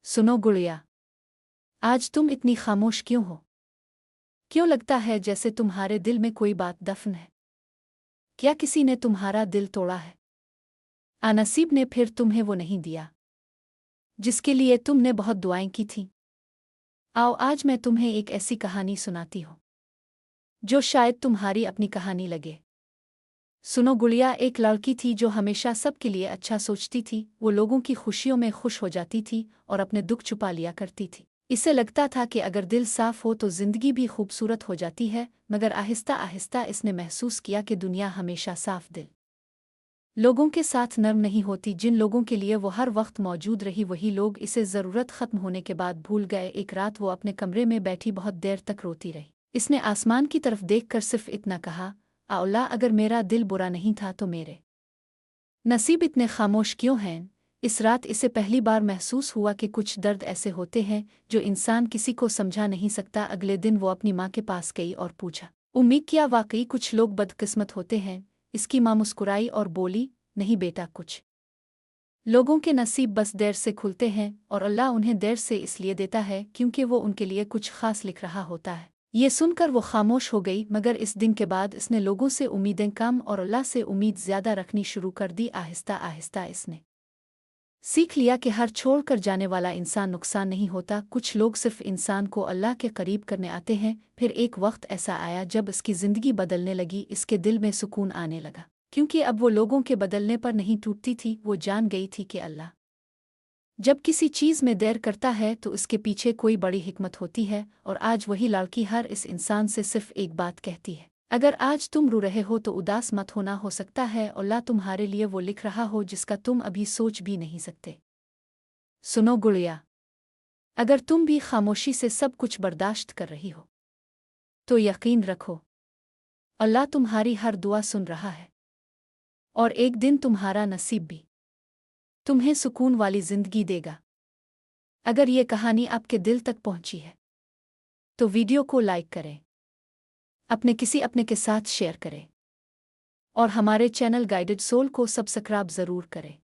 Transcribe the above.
सुनो गुड़िया, आज तुम इतनी खामोश क्यों हो? क्यों लगता है जैसे तुम्हारे दिल में कोई बात दफन है? क्या किसी ने तुम्हारा दिल तोड़ा है? नसीब ने फिर तुम्हें वो नहीं दिया जिसके लिए तुमने बहुत दुआएं की थीं। आओ आज मैं तुम्हें एक ऐसी कहानी सुनाती हूँ जो शायद तुम्हारी अपनी कहानी लगे। सुनो गुड़िया, एक लड़की थी जो हमेशा सबके लिए अच्छा सोचती थी। वो लोगों की खुशियों में खुश हो जाती थी और अपने दुख छुपा लिया करती थी। इसे लगता था कि अगर दिल साफ हो तो जिंदगी भी खूबसूरत हो जाती है, मगर आहिस्ता आहिस्ता इसने महसूस किया कि दुनिया हमेशा साफ दिल लोगों के साथ नर्म नहीं होती। जिन लोगों के लिए वो हर वक्त मौजूद रही, वही लोग इसे ज़रूरत ख़त्म होने के बाद भूल गए। एक रात वो अपने कमरे में बैठी बहुत देर तक रोती रही। इसने आसमान की तरफ देखकर सिर्फ इतना कहा, अल्लाह, अगर मेरा दिल बुरा नहीं था तो मेरे नसीब इतने खामोश क्यों हैं? इस रात इसे पहली बार महसूस हुआ कि कुछ दर्द ऐसे होते हैं जो इंसान किसी को समझा नहीं सकता। अगले दिन वो अपनी माँ के पास गई और पूछा, उम्मीद क्या वाकई कुछ लोग बदकिस्मत होते हैं? इसकी माँ मुस्कुराई और बोली, नहीं बेटा, कुछ लोगों के नसीब बस देर से खुलते हैं और अल्लाह उन्हें देर से इसलिए देता है क्योंकि वो उनके लिए कुछ खास लिख रहा होता है। ये सुनकर वो खामोश हो गई, मगर इस दिन के बाद इसने लोगों से उम्मीदें कम और अल्लाह से उम्मीद ज़्यादा रखनी शुरू कर दी। आहिस्ता आहिस्ता इसने सीख लिया कि हर छोड़कर जाने वाला इंसान नुकसान नहीं होता। कुछ लोग सिर्फ इंसान को अल्लाह के करीब करने आते हैं। फिर एक वक्त ऐसा आया जब इसकी ज़िंदगी बदलने लगी। इसके दिल में सुकून आने लगा क्योंकि अब वो लोगों के बदलने पर नहीं टूटती थी। वो जान गई थी कि अल्लाह जब किसी चीज़ में देर करता है तो उसके पीछे कोई बड़ी हिकमत होती है। और आज वही लड़की हर इस इंसान से सिर्फ एक बात कहती है, अगर आज तुम रो रहे हो तो उदास मत होना। हो सकता है अल्लाह तुम्हारे लिए वो लिख रहा हो जिसका तुम अभी सोच भी नहीं सकते। सुनो गुड़िया, अगर तुम भी खामोशी से सब कुछ बर्दाश्त कर रही हो तो यकीन रखो, अल्लाह तुम्हारी हर दुआ सुन रहा है और एक दिन तुम्हारा नसीब भी तुम्हें सुकून वाली जिंदगी देगा। अगर ये कहानी आपके दिल तक पहुंची है तो वीडियो को लाइक करें, अपने के साथ शेयर करें और हमारे चैनल गाइडेड सोल को सब्सक्राइब ज़रूर करें।